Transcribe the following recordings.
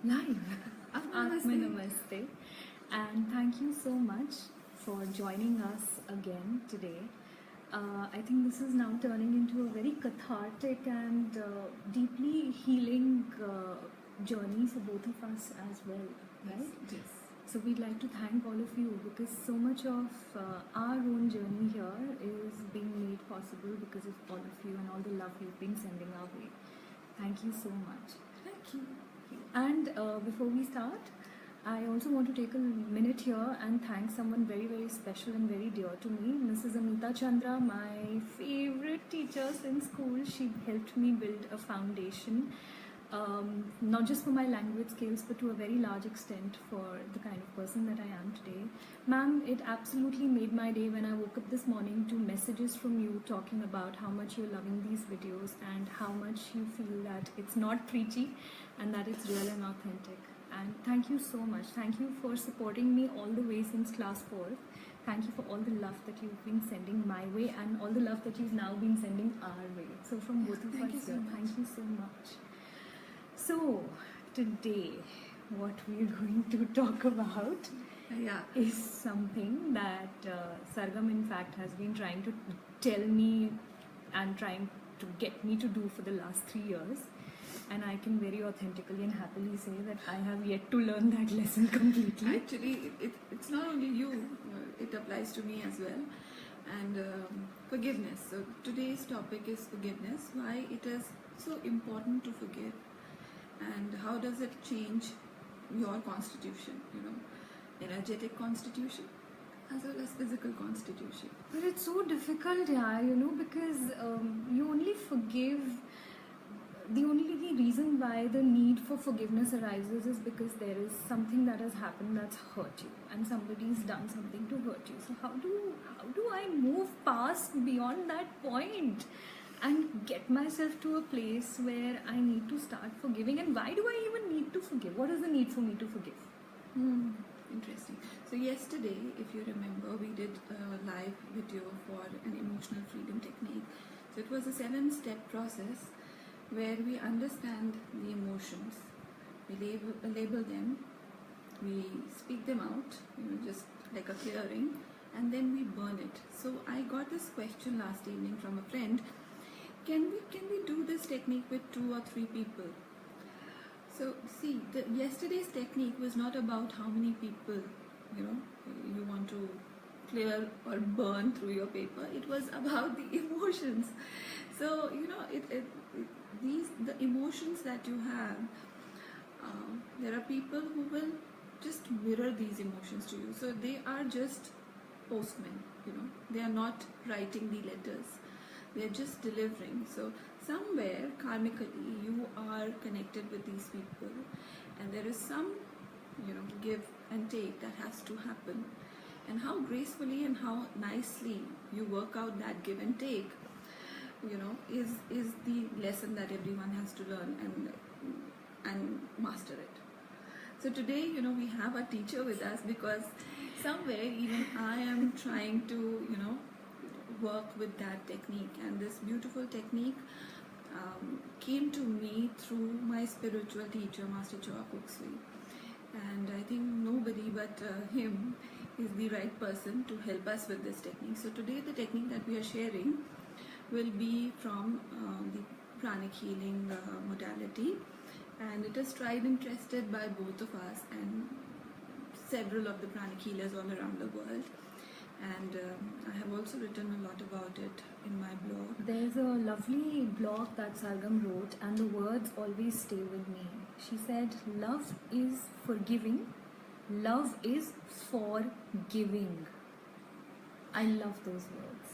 Live. Atma Namaste. And thank you so much for joining us again today. I think this is now turning into a very cathartic and deeply healing journey for both of us as well, right? Yes. So we'd like to thank all of you because so much of our own journey here is being made possible because of all of you and all the love you've been sending our way. Thank you so much. Thank you. And before we start, I also want to take a minute here and thank someone very, very special and very dear to me, Mrs. Amita Chandra, my favorite teacher since school. She helped me build a foundation, not just for my language skills, but to a very large extent for the kind of person that I am today. Ma'am, it absolutely made my day when I woke up this morning to messages from you talking about how much you're loving these videos and how much you feel that it's not preachy and that it's real and authentic. And thank you so much. Thank you for supporting me all the way since class 4th. Thank you for all the love that you've been sending my way and all the love that you've now been sending our way. So from both of us here, thank you so much. So today, what we're going to talk about is something that Sargam in fact has been trying to tell me and trying to get me to do for the last 3 years. And I can very authentically and happily say that I have yet to learn that lesson completely. Actually, it's not only you, it applies to me as well. And forgiveness. So today's topic is forgiveness. Why it is so important to forgive. And how does it change your constitution, energetic constitution as well as physical constitution. But it's so difficult, because you only forgive. The only reason why the need for forgiveness arises is because there is something that has happened that's hurt you and somebody's done something to hurt you. So how do I move past beyond that point and get myself to a place where I need to start forgiving? And why do I even need to forgive? What is the need for me to forgive? Interesting. So yesterday, if you remember, we did a live video for an emotional freedom technique. So it was a 7-step process where we understand the emotions, we label them, we speak them out, just like a clearing, and then we burn it. So I got this question last evening from a friend, can we do this technique with 2 or 3 people? So see, yesterday's technique was not about how many people, you want to clear or burn through your paper. It was about the emotions. So, the emotions that you have, there are people who will just mirror these emotions to you. So they are just postmen, they are not writing the letters. They are just delivering. So somewhere karmically you are connected with these people and there is some, give and take that has to happen. And how gracefully and how nicely you work out that give and take, is the lesson that everyone has to learn and master it. So today, we have a teacher with us because somewhere even I am trying to, work with that technique. And this beautiful technique came to me through my spiritual teacher, Master Choa Kok-Sui. And I think nobody but him is the right person to help us with this technique. So today the technique that we are sharing will be from the pranic healing modality, and it is tried and tested by both of us and several of the pranic healers all around the world. And I have also written a lot about it in my blog. There's a lovely blog that Sargam wrote and the words always stay with me. She said, love is forgiving, love is for giving. I love those words.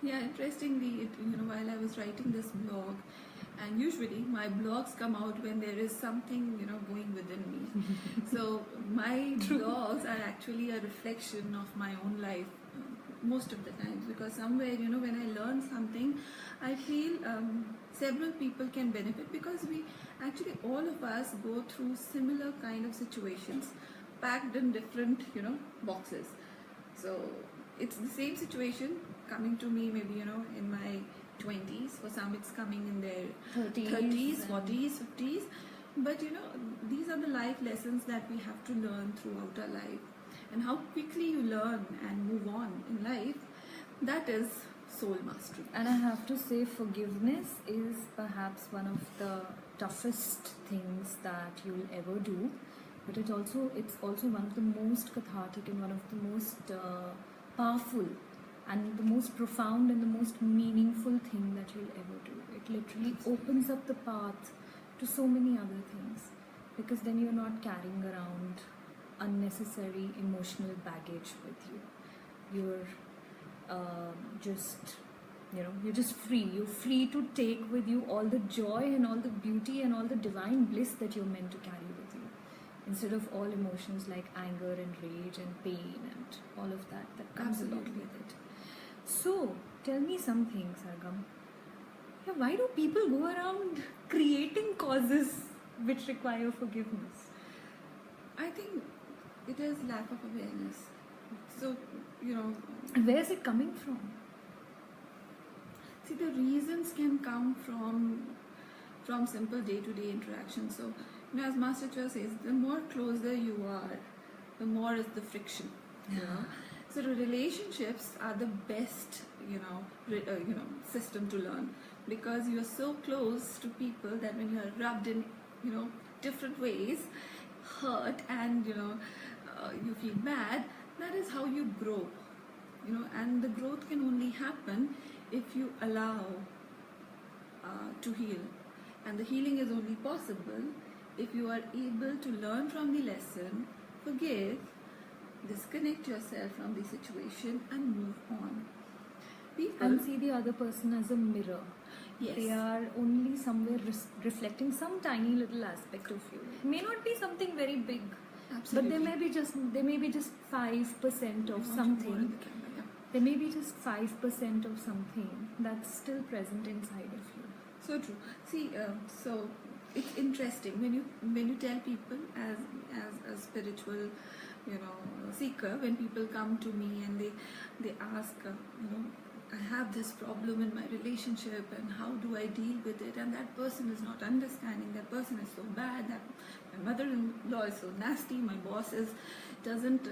Yeah, interestingly, while I was writing this blog, and usually my blogs come out when there is something, going within me. So my blogs are actually a reflection of my own life most of the times, because somewhere, when I learn something, I feel several people can benefit, because we actually, all of us go through similar kind of situations packed in different, boxes. So it's the same situation coming to me maybe, in my 20s. For some it's coming in their 30s, 40s, 50s. But these are the life lessons that we have to learn throughout our life. And how quickly you learn and move on in life, that is soul mastery. And I have to say, forgiveness is perhaps one of the toughest things that you'll ever do, but it's also one of the most cathartic and one of the most powerful and the most profound and the most meaningful thing that you'll ever do. It literally opens up the path to so many other things, because then you're not carrying around unnecessary emotional baggage with you. You're you're just free. You're free to take with you all the joy and all the beauty and all the divine bliss that you're meant to carry with you, instead of all emotions like anger and rage and pain and all of that comes along with it. So tell me something, Sargam. Yeah, why do people go around creating causes which require forgiveness? I think it is lack of awareness. So, And where is it coming from? See, the reasons can come from simple day-to-day interactions. So, as Master Chua says, the more closer you are, the more is the friction. So the relationships are the best, system to learn, because you are so close to people that when you are rubbed in, different ways, hurt, and you feel bad, that is how you grow. And the growth can only happen if you allow to heal, and the healing is only possible if you are able to learn from the lesson, forgive, disconnect yourself from the situation, and move on. And see the other person as a mirror. Yes. They are only somewhere reflecting some tiny little aspect of you. It may not be something very big. Absolutely. But they may be just 5% of something. There may be just 5% of something that's still present inside of you. So true. See, so it's interesting when you tell people as a spiritual, seeker, when people come to me and they ask, I have this problem in my relationship and how do I deal with it, and that person is not understanding, that person is so bad, that my mother-in-law is so nasty, my boss doesn't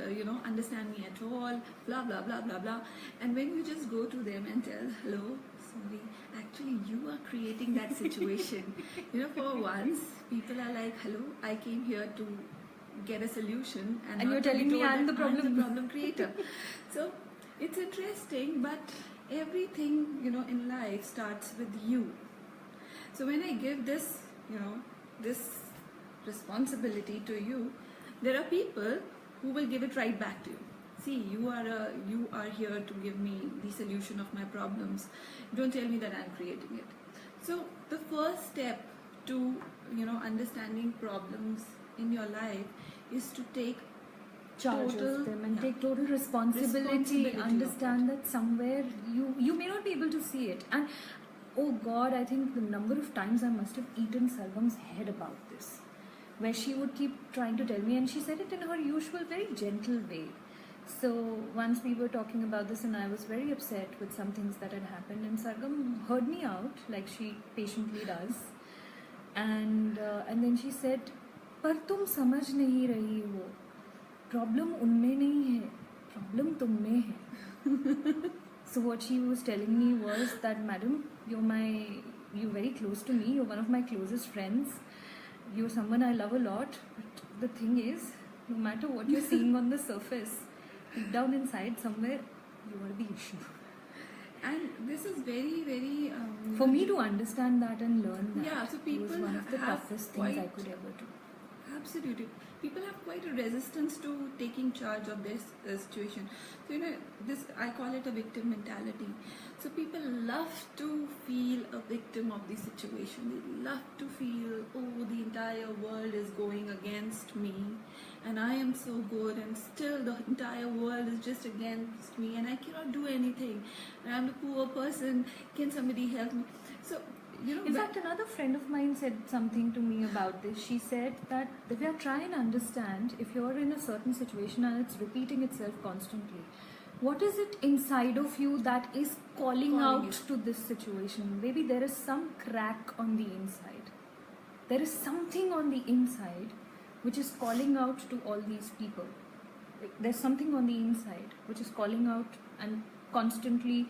understand me at all, blah blah blah blah blah. And when you just go to them and tell, hello, sorry, actually you are creating that situation. For once people are like, hello, I came here to get a solution, and you're telling me I'm the problem creator. So it's interesting, but everything in life starts with you. So when I give this this responsibility to you, there are people who will give it right back to you. See, you are here to give me the solution of my problems. Don't tell me that I'm creating it. So the first step to understanding problems in your life is to take charge of them and take total responsibility. Understand that somewhere you may not be able to see it. And oh God, I think the number of times I must have eaten Sargam's head about this, where she would keep trying to tell me, and she said it in her usual very gentle way. So once we were talking about this and I was very upset with some things that had happened, and Sargam heard me out like she patiently does, and then she said, पर तुम समझ नहीं रही हो, problem उनमें नहीं है, problem तुम में है. So what she was telling me was that, madam, you're very close to me, you're one of my closest friends, you're someone I love a lot, but the thing is, no matter what you're seeing on the surface, deep down inside somewhere you are the issue. And this is very, very for me to understand that and learn that, yeah, so people was one of the toughest things I could ever do. Absolutely. People have quite a resistance to taking charge of this situation. So, this, I call it a victim mentality. So people love to feel a victim of the situation. They love to feel, oh, the entire world is going against me and I am so good, and still the entire world is just against me and I cannot do anything. And I'm a poor person. Can somebody help me? So, in fact, another friend of mine said something to me about this. She said that Divya, try and understand, if you're in a certain situation and it's repeating itself constantly, what is it inside of you that is calling out to this situation? Maybe there is some crack on the inside. there is something on the inside which is calling out to all these people. There's something on the inside which is calling out and constantly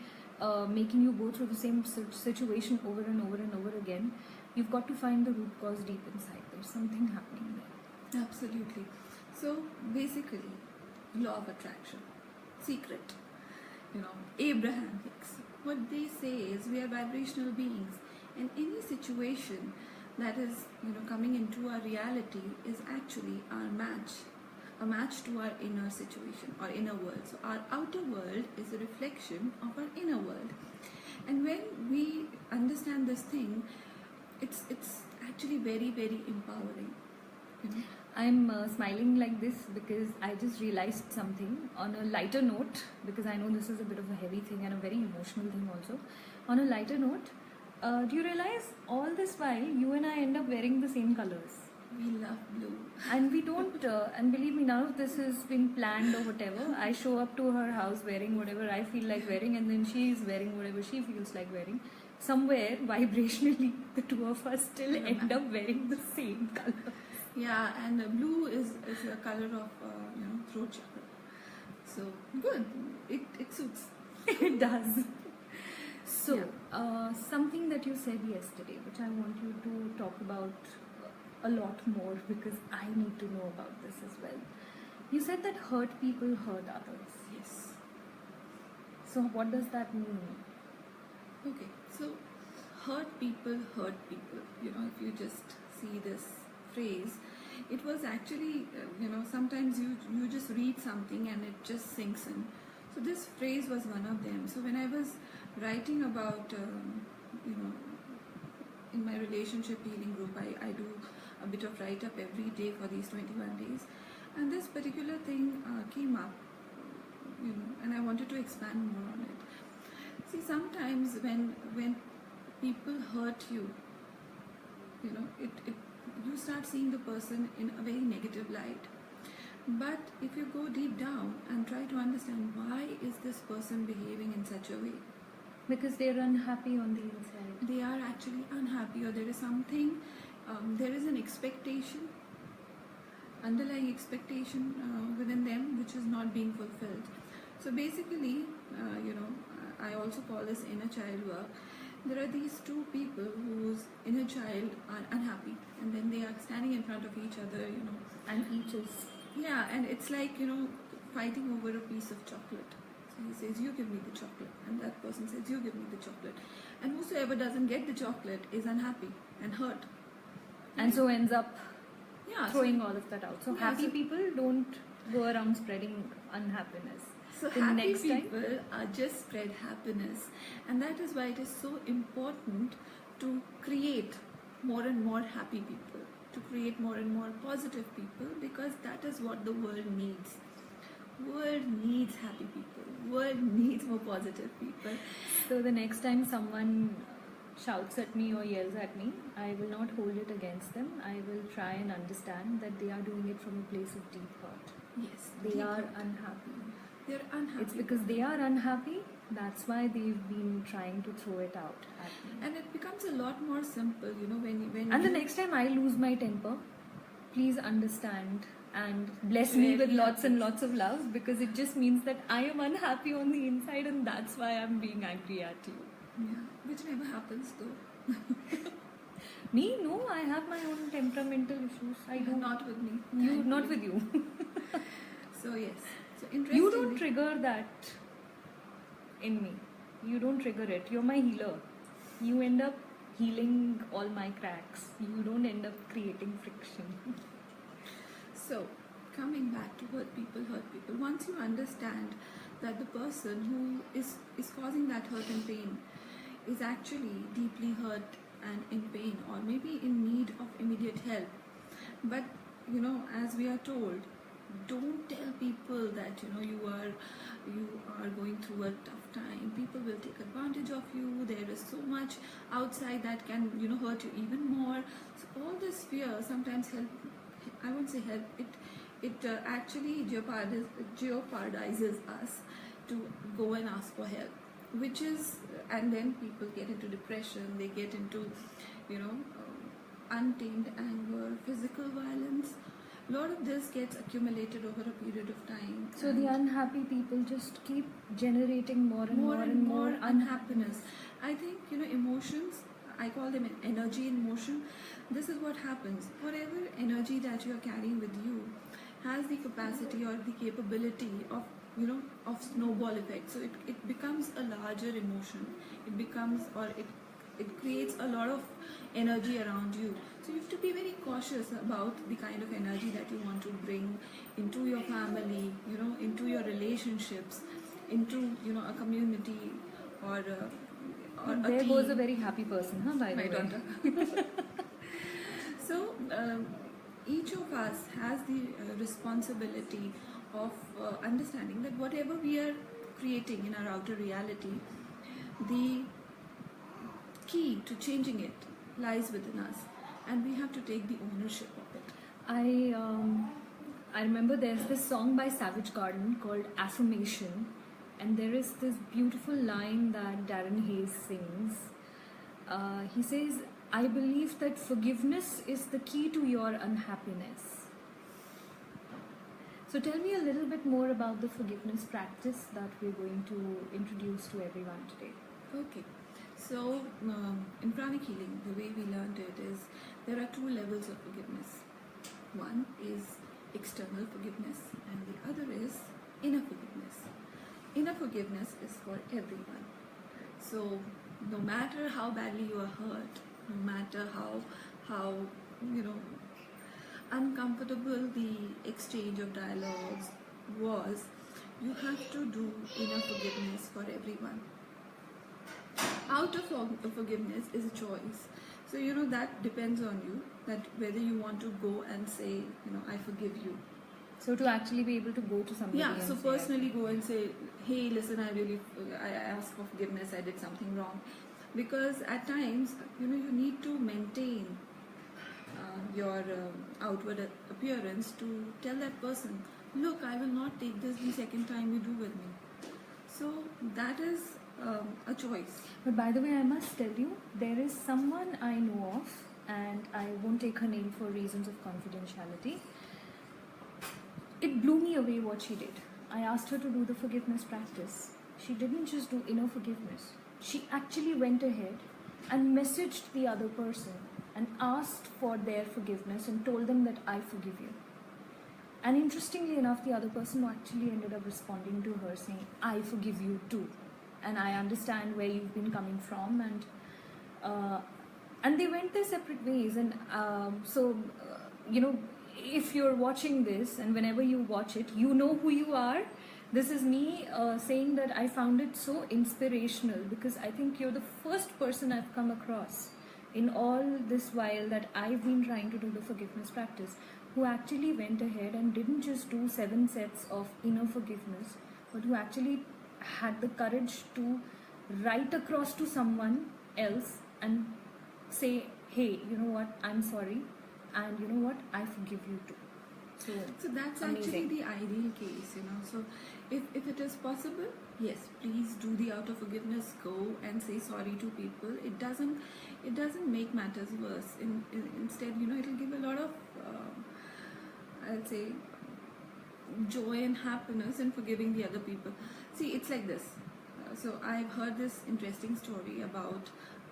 making you go through the same situation over and over and over again. You've got to find the root cause deep inside. There's something happening there. Absolutely. So basically, law of attraction, secret, Abraham Hicks. What they say is we are vibrational beings, and any situation that is coming into our reality is actually our match, a match to our inner situation or inner world. So our outer world is a reflection of our inner world, and when we understand this thing, it's actually very, very empowering. I'm smiling like this because I just realized something on a lighter note, because I know this is a bit of a heavy thing and a very emotional thing also. On a lighter note, do you realize all this while you and I end up wearing the same colors? We love blue. And we don't, and believe me, none of this has been planned or whatever. I show up to her house wearing whatever I feel like wearing, and then she is wearing whatever she feels like wearing. Somewhere, vibrationally, the two of us still end up wearing the same color. Yeah, and blue is a color of throat chakra. So good, it suits. It does. So something that you said yesterday, which I want you to talk about a lot more, because I need to know about this as well. You said that hurt people hurt others. Yes. So what does that mean? Okay, so hurt people hurt people. If you just see this phrase, it was actually sometimes you just read something and it just sinks in. So this phrase was one of them. So when I was writing about in my relationship healing group, I do a bit of write-up every day for these 21 days, and this particular thing came up, and I wanted to expand more on it. See, sometimes when people hurt you, you start seeing the person in a very negative light. But if you go deep down and try to understand why is this person behaving in such a way, because they're unhappy on the inside. They are actually unhappy, or there is something, there is an expectation, underlying expectation within them which is not being fulfilled. So basically, I also call this inner child work. There are these two people whose inner child are unhappy, and then they are standing in front of each other, and each is... Yeah, and it's like, fighting over a piece of chocolate. So he says, you give me the chocolate, and that person says, you give me the chocolate. And whosoever doesn't get the chocolate is unhappy and hurt. And so ends up throwing all of that out. So happy people don't go around spreading unhappiness. So happy people just spread happiness, and that is why it is so important to create more and more happy people, to create more and more positive people, because that is what the world needs. World needs happy people. World needs more positive people. So the next time someone shouts at me or yells at me, I will not hold it against them. I will try and understand that they are doing it from a place of deep hurt. Yes, they are unhappy. They're unhappy. It's because they are unhappy, that's why they've been trying to throw it out at me. And it becomes a lot more simple, when and the next time I lose my temper, please understand and bless me with lots and lots of love, because it just means that I am unhappy on the inside, and that's why I'm being angry at you. Yeah, which never happens though. Me? No, I have my own temperamental issues. I do. Not with me. Not with you. So yes. So interesting. You don't trigger that in me. You don't trigger it. You're my healer. You end up healing all my cracks. You don't end up creating friction. So, coming back to hurt people, once you understand that the person who is causing that hurt and pain is actually deeply hurt and in pain, or maybe in need of immediate help, but as we are told, don't tell people that you are going through a tough time. People will take advantage of you. There is so much outside that can hurt you even more. So all this fear sometimes I won't say help, it actually jeopardizes us to go and ask for help, and then people get into depression, they get into untamed anger, physical violence. A lot of this gets accumulated over a period of time. So the unhappy people just keep generating more and more unhappiness. I think, emotions, I call them energy in motion. This is what happens. Whatever energy that you are carrying with you has the capacity or the capability of, of snowball effect. So it becomes a larger emotion. It creates a lot of energy around you. So you have to be very cautious about the kind of energy that you want to bring into your family, into your relationships, into, a community or a there team. was a very happy person, huh, by the My way. daughter. So each of us has the responsibility of understanding that whatever we are creating in our outer reality, the key to changing it lies within us, and we have to take the ownership of it. I remember there's this song by Savage Garden called Affirmation, and there is this beautiful line that Darren Hayes sings. He says, "I believe that forgiveness is the key to your unhappiness." So tell me a little bit more about the forgiveness practice that we're going to introduce to everyone today. Okay. So, in pranic healing, the way we learned it is there are two levels of forgiveness. One is external forgiveness, and the other is inner forgiveness. Inner forgiveness is for everyone. So, no matter how badly you are hurt, no matter how uncomfortable the exchange of dialogues was, you have to do inner forgiveness for everyone. Outer forgiveness is a choice. So, that depends on you, that whether you want to go and say, I forgive you. So to actually be able to go to somebody and so say, personally go and say, hey, listen, I ask for forgiveness, I did something wrong. Because at times, you need to maintain your outward appearance to tell that person, look, I will not take this the second time you do with me. So that is a choice. But by the way, I must tell you, there is someone I know of, and I won't take her name for reasons of confidentiality. It blew me away what she did. I asked her to do the forgiveness practice. She didn't just do inner forgiveness. She actually went ahead and messaged the other person and asked for their forgiveness and told them that I forgive you. And interestingly enough, the other person actually ended up responding to her saying, I forgive you too. And I understand where you've been coming from. And they went their separate ways. And if you're watching this and whenever you watch it, you know who you are. This is me saying that I found it so inspirational, because I think you're the first person I've come across in all this while that I've been trying to do the forgiveness practice, who actually went ahead and didn't just do 7 sets of inner forgiveness, but who actually had the courage to write across to someone else and say, hey, you know what, I'm sorry, and you know what, I forgive you too. So that's amazing. Actually the ideal case, So if it is possible, yes, please do the outer forgiveness, go and say sorry to people. It doesn't make matters worse. Instead, it'll give a lot of I'll say joy and happiness in forgiving the other people. See, it's like this. So I've heard this interesting story about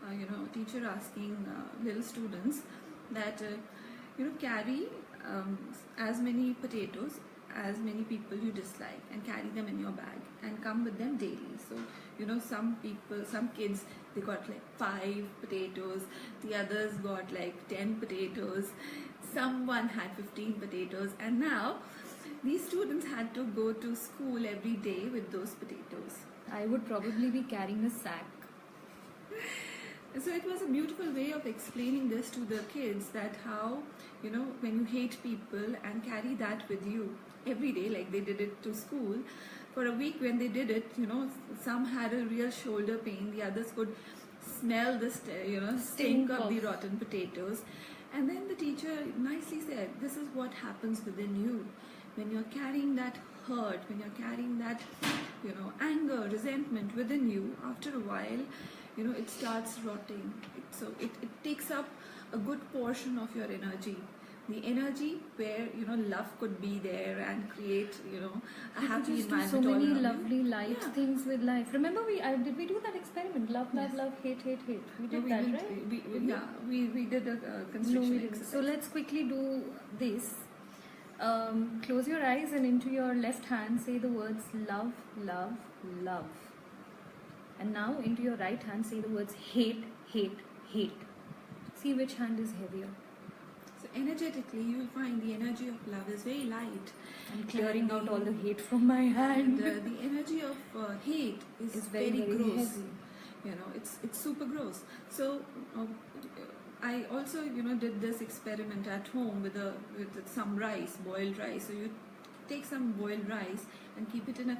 a teacher asking little students that carry as many potatoes as many people you dislike and carry them in your bag and come with them daily. So some kids, they got like 5 potatoes, the others got like 10 potatoes, someone had 15 potatoes, and now these students had to go to school every day with those potatoes. I would probably be carrying a sack. So it was a beautiful way of explaining this to the kids, that how, when you hate people and carry that with you every day, like they did it to school, for a week when they did it, some had a real shoulder pain, the others could smell the stink of the rotten potatoes. And then the teacher nicely said, this is what happens within you. When you're carrying that hurt, when you're carrying that, anger, resentment within you, after a while, it starts rotting. So it takes up a good portion of your energy. The energy where love could be there and create a We could happy just do environment so all many around you. lovely light Yeah. things with life. Remember, did we do that experiment? Love, love, Yes. love, hate, hate, hate. We No, did we that, didn't, right? we, Did we? yeah, we did a No, constriction we didn't. exercise. So let's quickly do this. Close your eyes and into your left hand say the words love, love, love. And now into your right hand say the words hate, hate, hate. See which hand is heavier. So energetically, you will find the energy of love is very light. I'm clearing And out the- all the hate from my hand. And the energy of hate is It's very, very, very gross. heavy. It's super gross. So I also did this experiment at home with some rice, boiled rice. So you take some boiled rice and keep it in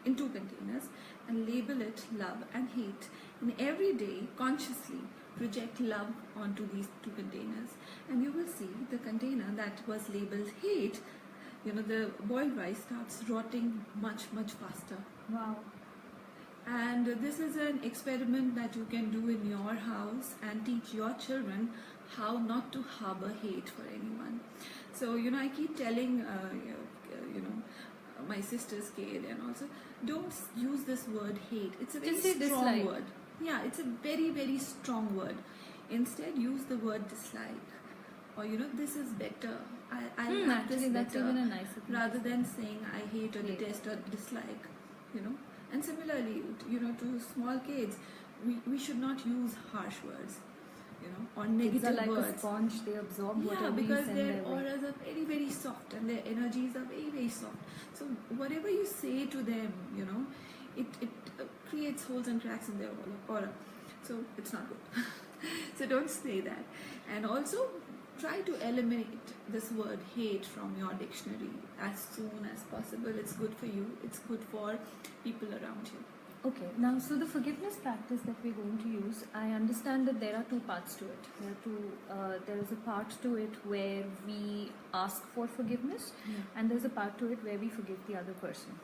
in 2 containers, and label it love and hate. And every day consciously project love onto these 2 containers, and you will see the container that was labeled hate, the boiled rice starts rotting much faster. Wow. And this is an experiment that you can do in your house and teach your children how not to harbor hate for anyone. So I keep telling my sister's kid, and also don't use this word hate. It's a very Just say strong dislike. word. Yeah, it's a very, very strong word. Instead, use the word dislike, or this is better. I like Actually, this that's better, even a nicer thing. rather than saying I hate or Hate. detest or dislike. And similarly, to small kids, we should not use harsh words, or Kids negative are like words. a sponge, they absorb Yeah, whatever you because send their their way. auras are very, very soft, and their energies are very, very soft. So whatever you say to them, it creates holes and cracks in their aura. So it's not good. So don't say that. And also try to eliminate this word hate from your dictionary as soon as possible. It's good for you. It's good for people around you. Okay, now so the forgiveness practice that we're going to use, I understand that there are 2 parts to it. There is a part to it where we ask for forgiveness, and there's a part to it where we forgive the other person.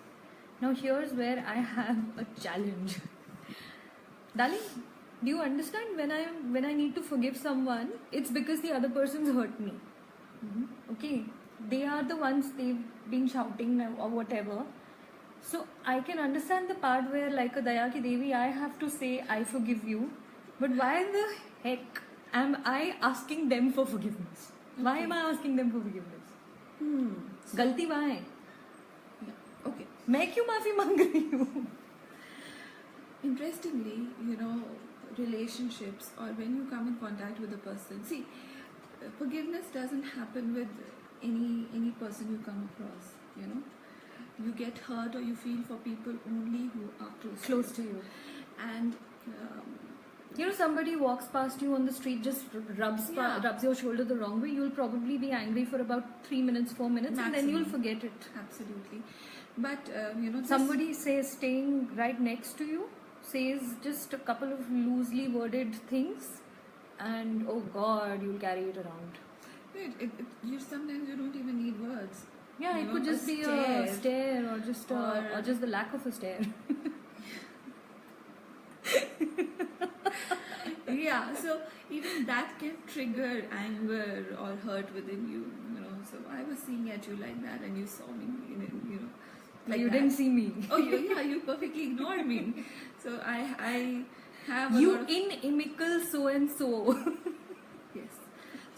Now here's where I have a challenge. Darling, do you understand when I need to forgive someone, it's because the other person's hurt me. Okay, they are the ones, they've been shouting or whatever. So I can understand the part where, like a Daya ki Devi, I have to say I forgive you. But why the heck am I asking them for forgiveness? Why am I asking them for forgiveness? गलती वहाँ है. Yeah. Okay. मैं क्यों माफी मांग रही हूँ? Interestingly, relationships, or when you come in contact with a person, see, forgiveness doesn't happen with any person you come across. You get hurt or you feel for people only who are close to you. And Somebody walks past you on the street, just rubs your shoulder the wrong way, you'll probably be angry for about 3 minutes, 4 minutes, and then you'll forget it. Absolutely. But somebody says, staying right next to you, says just a couple of loosely worded things, and oh God, you'll carry it around. Sometimes you don't even need words. Yeah, it could just be a stare, or just the lack of a stare. Yeah, so even that can trigger anger or hurt within you. So I was seeing at you like that, and you saw me, like you that. didn't see me. Oh, yeah, you perfectly ignored me. So I have a you lot of... inimical so and so. Yes.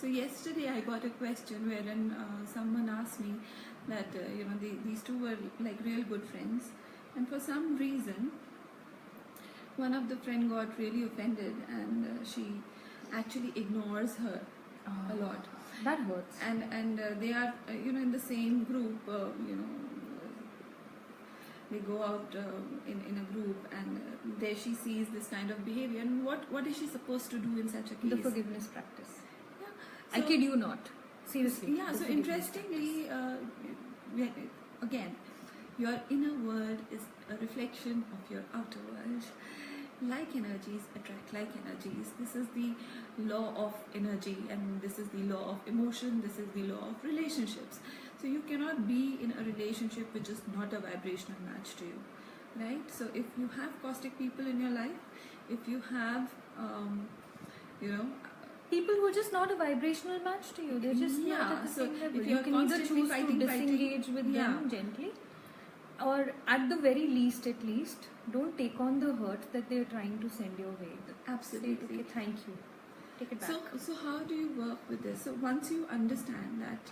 So yesterday I got a question wherein someone asked me that these two were like real good friends, and for some reason one of the friend got really offended, and she actually ignores her a lot. That hurts. And they are in the same group. They go out in a group, and there she sees this kind of behavior. And what is she supposed to do in such a case? The forgiveness practice. Yeah. I kid you not. Seriously. Yeah. So interestingly, again, your inner world is a reflection of your outer world. Like energies attract like energies. This is the law of energy, and this is the law of emotion. This is the law of relationships. So you cannot be in a relationship which is not a vibrational match to you, right? So if you have caustic people in your life, if you have people who are just not a vibrational match to you. They're just not at the so same level. if You you're can either constantly choose to fighting, disengage with them gently, or at the very least, at least, don't take on the hurt that they're trying to send your way. Absolutely. Say, okay, thank you. Take it back. So how do you work with this? So once you understand that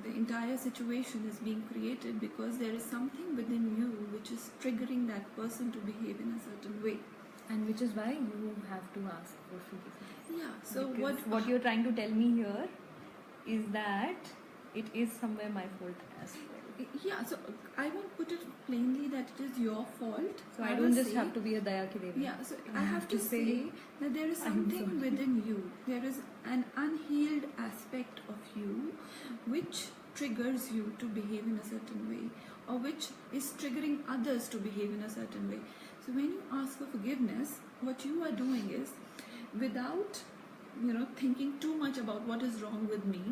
the entire situation is being created because there is something within you which is triggering that person to behave in a certain way. And which is why you have to ask for forgiveness. Yeah. So because what you're trying to tell me here is that it is somewhere my fault as well. Yeah. So I won't put it plainly that it is your fault. So I don't just have to be a Daya Ki Devi. Yeah. So I have to say that there is something within you. There is an unhealed aspect of you which triggers you to behave in a certain way, or which is triggering others to behave in a certain way. So when you ask for forgiveness, what you are doing is, without thinking too much about what is wrong with me,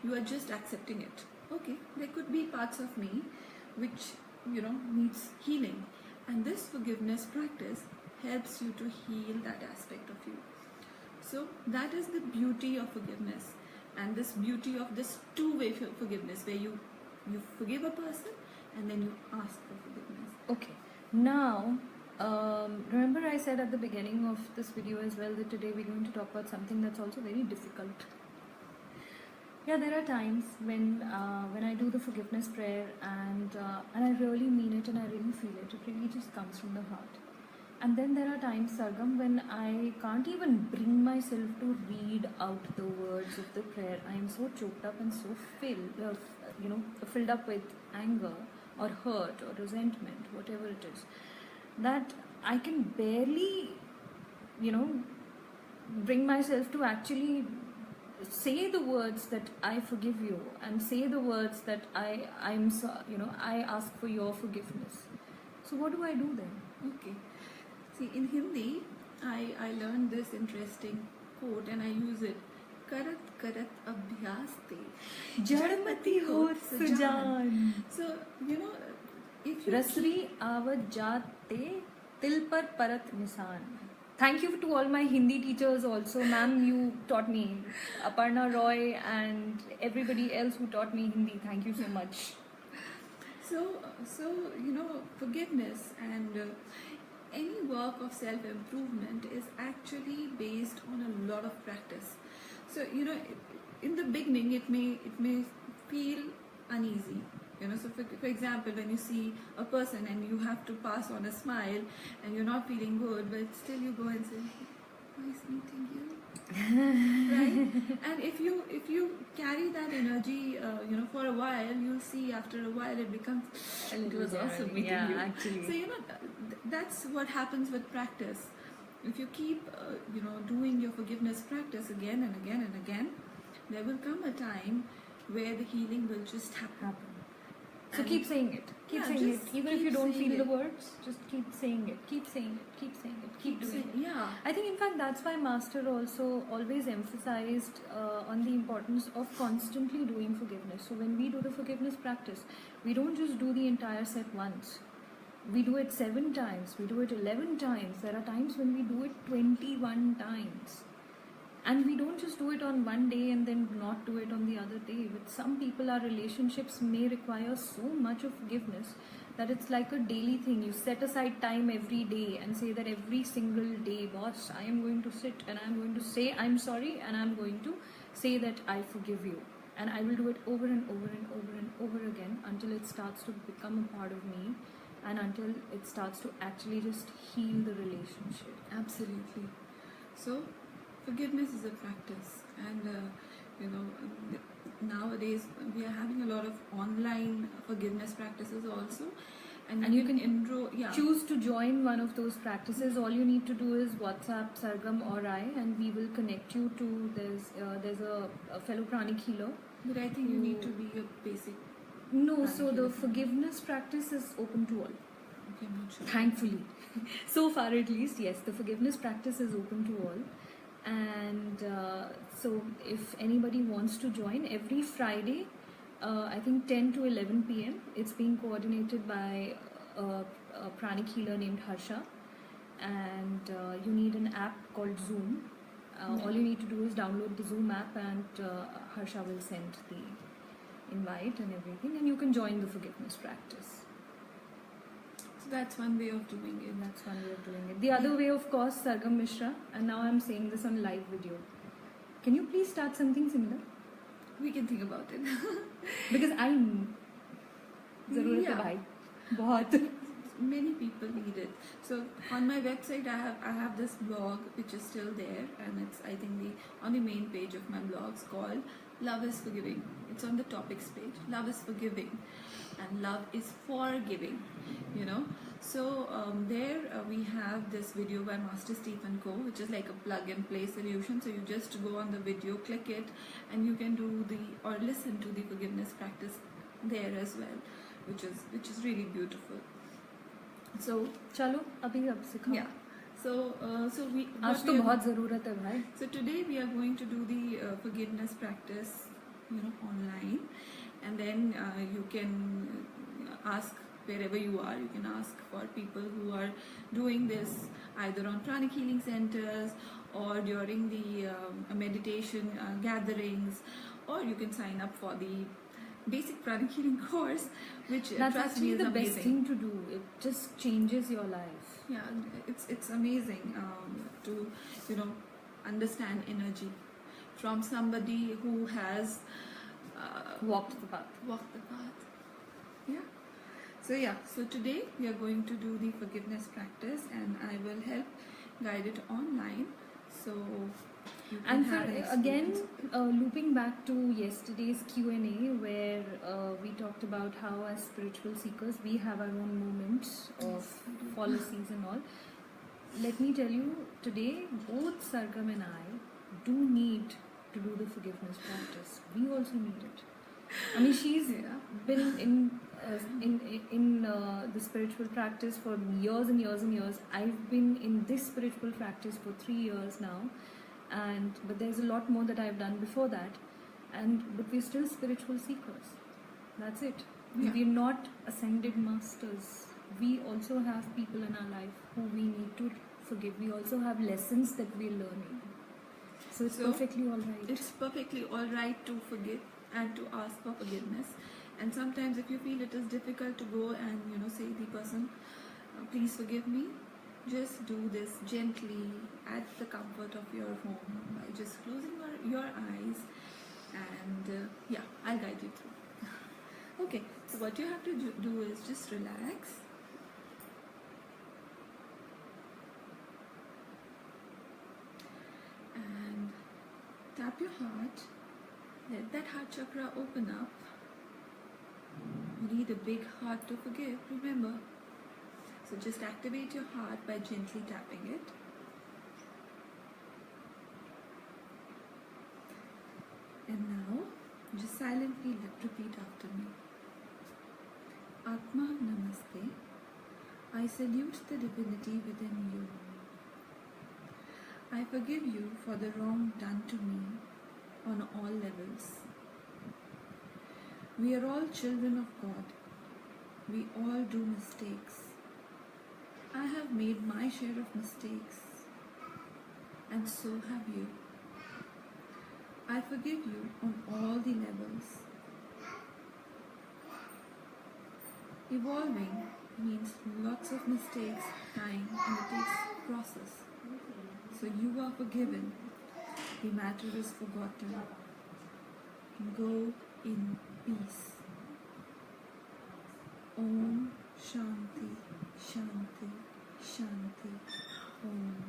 you are just accepting it. Okay, there could be parts of me which needs healing, and this forgiveness practice helps you to heal that aspect of you. So that is the beauty of forgiveness, and this beauty of this two-way forgiveness, where you forgive a person and then you ask for forgiveness. Okay, now remember I said at the beginning of this video as well that today we're going to talk about something that's also very difficult. Yeah, there are times when I do the forgiveness prayer and I really mean it and I really feel it. It really just comes from the heart. And then there are times, Sargam, when I can't even bring myself to read out the words of the prayer. I am so choked up and so filled up with anger or hurt or resentment, whatever it is, that I can barely, bring myself to actually say the words that I forgive you and say the words that I ask for your forgiveness. So what do I do then? Okay. See, in Hindi, I learned this interesting quote and I use it. Karat karat abhyas te Jadmati hot sujan. So, if you Rasri aavad jaate til par parat nisan. Thank you to all my Hindi teachers also. Ma'am, you taught me. Aparna Roy and everybody else who taught me Hindi. Thank you so much. So forgiveness and any work of self-improvement is actually based on a lot of practice. So in the beginning it may feel uneasy. So for example, when you see a person and you have to pass on a smile and you're not feeling good, but still you go and say, nice meeting you. Right? And if you carry that energy for a while, you'll see after a while it becomes, it was awesome meeting you. Actually. So that's what happens with practice. If you keep doing your forgiveness practice again and again and again, there will come a time where the healing will just happen. So keep saying it. Keep saying it. Even if you don't feel the words, just keep saying it. Keep saying it. Keep saying it. Keep doing it. Yeah. I think in fact that's why Master also always emphasized on the importance of constantly doing forgiveness. So when we do the forgiveness practice, we don't just do the entire set once. We do it 7 times. We do it 11 times. There are times when we do it 21 times. And we don't just do it on one day and then not do it on the other day. With some people, our relationships may require so much of forgiveness that it's like a daily thing. You set aside time every day and say that every single day, boss, I am going to sit and I'm going to say I'm sorry and I'm going to say that I forgive you. And I will do it over and over and over and over again until it starts to become a part of me and until it starts to actually just heal the relationship. Absolutely. So forgiveness is a practice, and nowadays we are having a lot of online forgiveness practices also, and you can enroll. Choose to join one of those practices. All you need to do is WhatsApp Sargam or I, and we will connect you to there's a fellow pranic healer. But I think you need to be a basic. No, so the forgiveness practice is open to all. Okay, I'm not sure. Thankfully, so far at least, yes, the forgiveness practice is open to all. And so if anybody wants to join, every Friday, I think 10 to 11 p.m. it's being coordinated by a pranic healer named Harsha, and you need an app called Zoom. All you need to do is download the Zoom app, and Harsha will send the invite and everything, and you can join the forgiveness practice. So that's one way of doing it. That's one way of doing it. The other way, of course, Sargam Mishra, and now I'm saying this on live video. Can you please start something similar? We can think about it. Because I ज़रूरत है भाई बहुत. Many people need it. So on my website I have this blog which is still there, and it's I think on the main page of my blogs called Love is Forgiving. It's on the topics page. Love is forgiving and love is forgiving, you know. So there we have this video by Master Stephen Co, which is like a plug and play solution. So you just go on the video, click it, and you can do or listen to the forgiveness practice there as well, which is really beautiful. So चलो अभी अब सिखाओ. Yeah. So we आज तो बहुत ज़रूरत है भाई. So today we are going to do the forgiveness practice, online, and then you can ask wherever you are. You can ask for people who are doing this either on pranic healing centers or during the meditation gatherings, or you can sign up for the basic pranic healing course, which That's trust me actually is the amazing. best thing to do. It just changes your life. Yeah, it's amazing to understand energy from somebody who has Walked the path. walked the path. So today we are going to do the forgiveness practice, and I will help guide it online. So you can And have an again, experience. looping back to yesterday's Q&A, where we talked about how as spiritual seekers we have our own moments of fallacies and all. Let me tell you, today both Sargam and I do need to do the forgiveness practice. We also need it. I mean, she's been in the spiritual practice for years and years and years. I've been in this spiritual practice for 3 years now, but there's a lot more that I've done before that, but we're still spiritual seekers. That's it. Yeah. We're not ascended masters. We also have people in our life who we need to forgive. We also have lessons that we're learning. So it's perfectly all right. It's perfectly all right to forgive and to ask for forgiveness. And sometimes if you feel it is difficult to go and say the person, please forgive me, just do this gently at the comfort of your home by just closing your eyes, and I'll guide you through. Okay, so what you have to do is just relax. And tap your heart. Let that heart chakra open up. You need a big heart to forgive, remember. So just activate your heart by gently tapping it. And now, just silently repeat after me. Atma Namaste. I salute the divinity within you. I forgive you for the wrong done to me on all levels. We are all children of God. We all do mistakes. I have made my share of mistakes, and so have you. I forgive you on all the levels. Evolving means lots of mistakes, time, and it takes process. So you are forgiven. The matter is forgotten. Go in peace. Om Shanti, Shanti, Shanti. Om.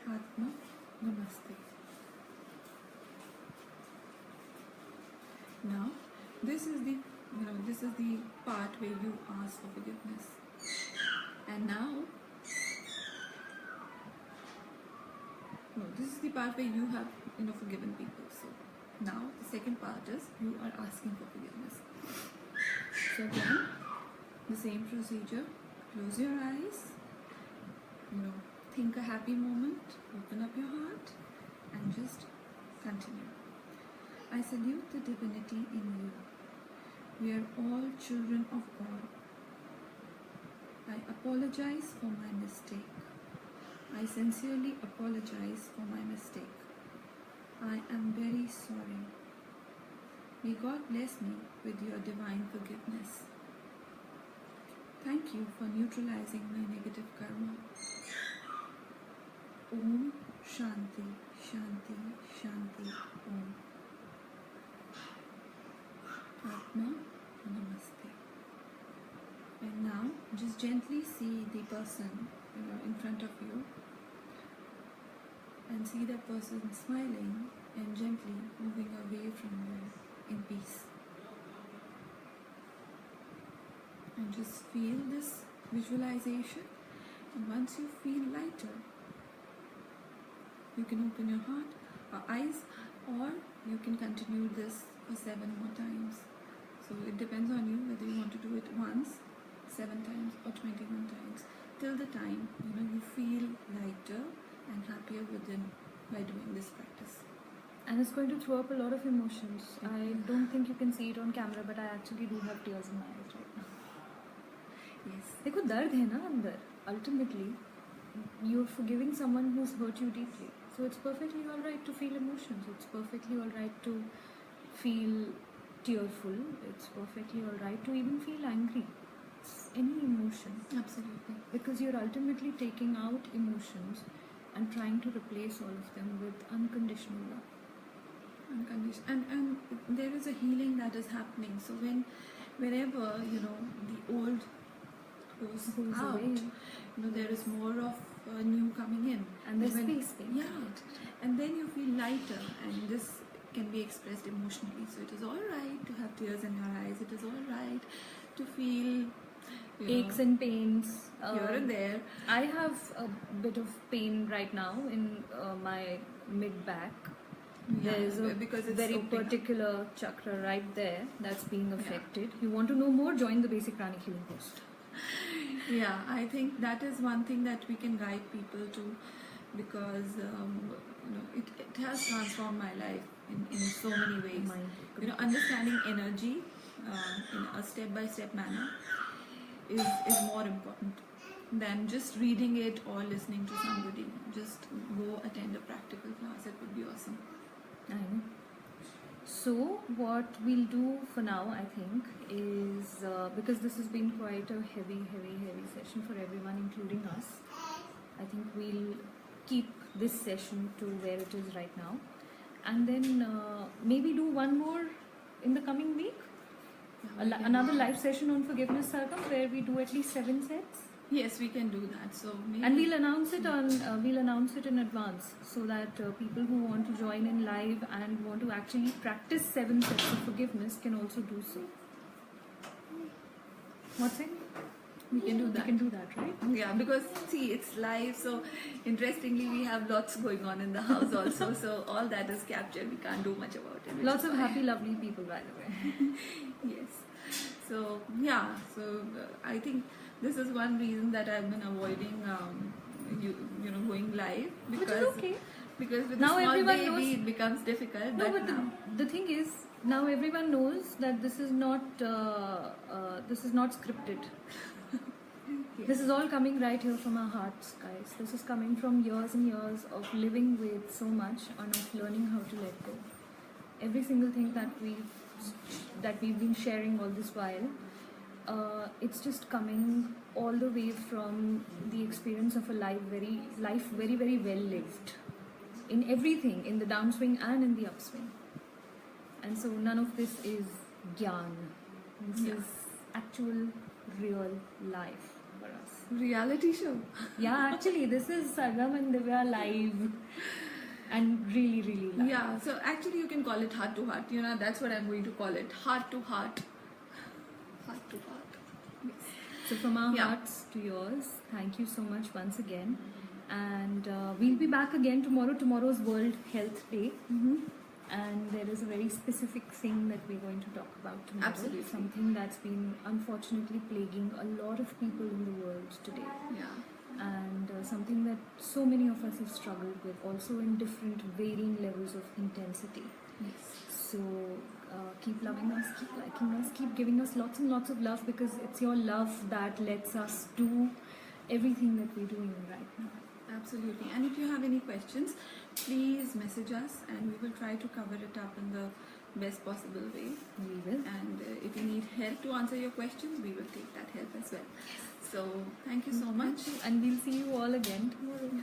Atma Namaste. Now, this is the part where you ask for forgiveness. And now, this is the part where you have forgiven people. So now the second part is you are asking for forgiveness. So again, the same procedure. Close your eyes. Think a happy moment. Open up your heart and just continue. I salute the divinity in you. We are all children of God. I apologize for my mistake. I sincerely apologize for my mistake. I am very sorry. May God bless me with your divine forgiveness. Thank you for neutralizing my negative karma. Om Shanti, Shanti, Shanti, Om. Atma Namaste. And now just gently see the person in front of you and see that person smiling and gently moving away from you in peace. And just feel this visualization, and once you feel lighter, you can open your heart or eyes, or you can continue this for 7 more times. So it depends on you whether you want to do it once, 7 times or 21 times, till the time you feel lighter and happier within by doing this practice. And it's going to throw up a lot of emotions. I don't think you can see it on camera, but I actually do have tears in my eyes right now. Yes. देखो दर्द है ना अंदर. Ultimately, you're forgiving someone who's hurt you deeply. So it's perfectly alright to feel emotions. It's perfectly alright to feel tearful. It's perfectly alright to even feel angry. It's any emotion. Absolutely. Because you're ultimately taking out emotions and trying to replace all of them with unconditional love. And there is a healing that is happening. So whenever the old goes out, away, there is more of new coming in, and there's space being created. And then you feel lighter, and this can be expressed emotionally. So it is all right to have tears in your eyes. It is all right to feel aches and pains here and there. I have a bit of pain right now in my mid back. There's a very particular chakra right there that's being affected. You want to know more? Join the Basic Pranic Healing course. Yeah, I think that is one thing that we can guide people to, because it has transformed my life in so many ways. Understanding energy in a step-by-step manner is more important than just reading it or listening to somebody. Just go attend a practical class. It would be awesome. I know. So what we'll do for now, I think, is because this has been quite a heavy session for everyone, including us. I think we'll keep this session to where it is right now, and then maybe do one more in the coming week. Another live session on forgiveness, Sargam, where we do at least 7 sets. Yes, we can do that. So maybe and we'll announce it in advance, so that people who want to join in live and want to actually practice 7 sets of forgiveness can also do so. What's it? We can do that. We can do that, right? Yeah, because see, it's live. So interestingly, we have lots going on in the house also. So all that is captured. We can't do much about it. Lots of happy, lovely people, by the way. Yes. So yeah. So I think this is one reason that I've been avoiding going live, because okay. Because with now a small everyone baby knows, it becomes difficult. No, but now the thing is, now everyone knows that this is not scripted. Yes. This is all coming right here from our hearts, guys. This is coming from years and years of living with so much and of learning how to let go. Every single thing that we've been sharing all this while, it's just coming all the way from the experience of a life very well lived, in everything, in the downswing and in the upswing. And so none of this is gyan. This is actual real life for us. Reality show. Yeah, actually this is Sargam and Divya live, and really live. Yeah, so actually you can call it Heart to Heart. That's what I'm going to call it. Heart to Heart. Heart to Heart. Yes. So from our hearts to yours, thank you so much once again. And we'll be back again tomorrow. Tomorrow's World Health Day. And there is a very specific thing that we're going to talk about tomorrow. Absolutely. Something that's been unfortunately plaguing a lot of people in the world today. Yeah. And something that so many of us have struggled with, also in different varying levels of intensity. Yes. So keep loving us, keep liking us, keep giving us lots and lots of love, because it's your love that lets us do everything that we're doing right now. Absolutely. And if you have any questions, please message us and we will try to cover it up in the best possible way. We will. And if you need help to answer your questions, we will take that help as well. So thank you so much. And we'll see you all again tomorrow. Yeah.